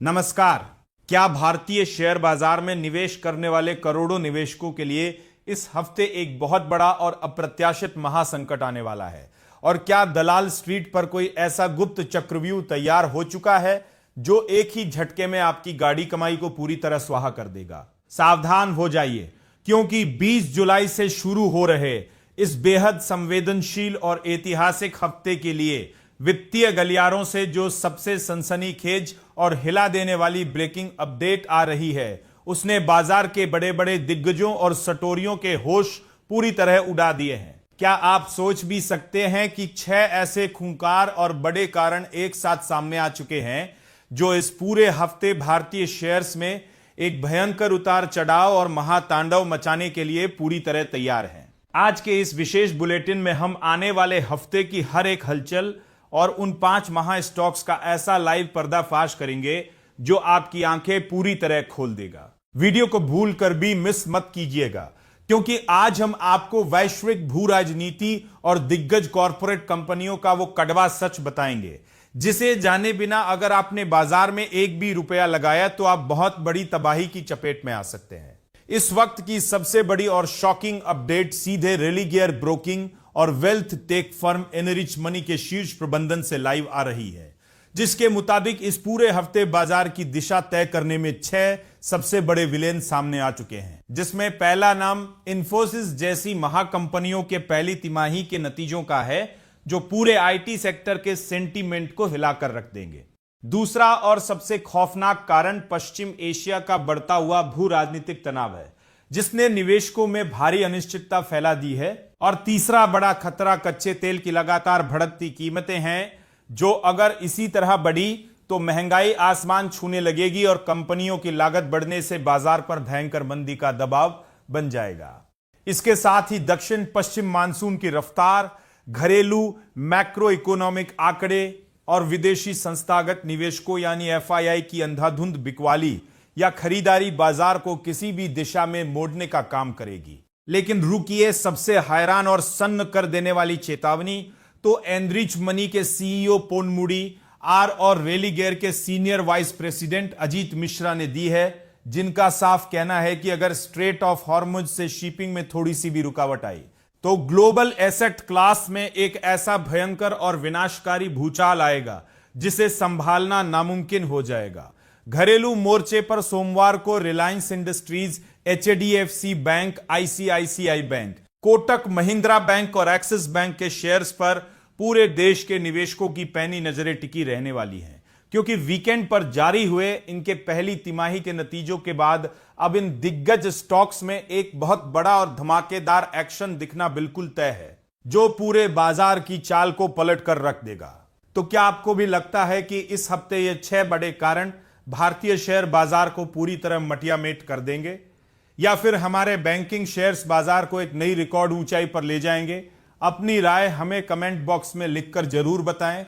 नमस्कार। क्या भारतीय शेयर बाजार में निवेश करने वाले करोड़ों निवेशकों के लिए इस हफ्ते एक बहुत बड़ा और अप्रत्याशित महासंकट आने वाला है? और क्या दलाल स्ट्रीट पर कोई ऐसा गुप्त चक्रव्यूह तैयार हो चुका है जो एक ही झटके में आपकी गाड़ी कमाई को पूरी तरह स्वाहा कर देगा? सावधान हो जाइए, क्योंकि 20 जुलाई से शुरू हो रहे इस बेहद संवेदनशील और ऐतिहासिक हफ्ते के लिए वित्तीय गलियारों से जो सबसे सनसनीखेज और हिला देने वाली ब्रेकिंग अपडेट आ रही है, उसने बाजार के बड़े बड़े दिग्गजों और सटोरियों के होश पूरी तरह उड़ा दिए हैं। क्या आप सोच भी सकते हैं कि 6 ऐसे खूंखार और बड़े कारण एक साथ सामने आ चुके हैं जो इस पूरे हफ्ते भारतीय शेयर्स में एक भयंकर उतार चढ़ाव और महातांडव मचाने के लिए पूरी तरह तैयार हैं। आज के इस विशेष बुलेटिन में हम आने वाले हफ्ते की हर एक हलचल और उन 5 महा स्टॉक्स का ऐसा लाइव पर्दाफाश करेंगे जो आपकी आंखें पूरी तरह खोल देगा। वीडियो को भूल कर भी मिस मत कीजिएगा, क्योंकि आज हम आपको वैश्विक भू राजनीति और दिग्गज कॉरपोरेट कंपनियों का वो कड़वा सच बताएंगे जिसे जाने बिना अगर आपने बाजार में एक भी रुपया लगाया तो आप बहुत बड़ी तबाही की चपेट में आ सकते हैं। इस वक्त की सबसे बड़ी और शॉकिंग अपडेट सीधे रेलिगेयर ब्रोकिंग और wealth tech firm Enrich Money के शीर्ष प्रबंधन से लाइव आ रही है, जिसके मुताबिक इस पूरे हफ्ते बाजार की दिशा तय करने में 6 सबसे बड़े विलेन सामने आ चुके हैं, जिसमें पहला नाम इंफोसिस जैसी महाकंपनियों के पहली तिमाही के नतीजों का है जो पूरे आईटी सेक्टर के सेंटीमेंट को हिलाकर रख देंगे। दूसरा और सबसे खौफनाक कारण पश्चिम एशिया का बढ़ता हुआ भू राजनीतिक तनाव है, जिसने निवेशकों में भारी अनिश्चितता फैला दी है। और तीसरा बड़ा खतरा कच्चे तेल की लगातार बढ़ती कीमतें हैं, जो अगर इसी तरह बढ़ी तो महंगाई आसमान छूने लगेगी और कंपनियों की लागत बढ़ने से बाजार पर भयंकर मंदी का दबाव बन जाएगा। इसके साथ ही दक्षिण पश्चिम मानसून की रफ्तार, घरेलू मैक्रो इकोनॉमिक आंकड़े और विदेशी संस्थागत निवेशकों यानी एफआईआई की अंधाधुंध बिकवाली या खरीदारी बाजार को किसी भी दिशा में मोड़ने का काम करेगी। लेकिन रुकिए, सबसे हैरान और सन्न कर देने वाली चेतावनी तो एनरिच मनी के सीईओ पोनमुडी और रेलिगेयर के senior vice president Ajit Mishra ने दी है, जिनका साफ कहना है कि अगर स्ट्रेट ऑफ हॉर्मुज से शिपिंग में थोड़ी सी भी रुकावट आई तो ग्लोबल एसेट क्लास में एक ऐसा भयंकर और विनाशकारी भूचाल आएगा जिसे संभालना नामुमकिन हो जाएगा। घरेलू मोर्चे पर सोमवार को Reliance industries, HDFC bank, ICICI bank, Kotak Mahindra bank और एक्सिस बैंक के शेयर्स पर पूरे देश के निवेशकों की पैनी नजरें टिकी रहने वाली हैं, क्योंकि वीकेंड पर जारी हुए इनके पहली तिमाही के नतीजों के बाद अब इन दिग्गज स्टॉक्स में एक बहुत बड़ा और धमाकेदार एक्शन दिखना बिल्कुल तय है, जो पूरे बाजार की चाल को पलट कर रख देगा। तो क्या आपको भी लगता है कि इस हफ्ते ये 6 बड़े कारण भारतीय शेयर बाजार को पूरी तरह मटियामेट कर देंगे, या फिर हमारे बैंकिंग शेयर्स बाजार को एक नई रिकॉर्ड ऊंचाई पर ले जाएंगे? अपनी राय हमें कमेंट बॉक्स में लिखकर जरूर बताएं।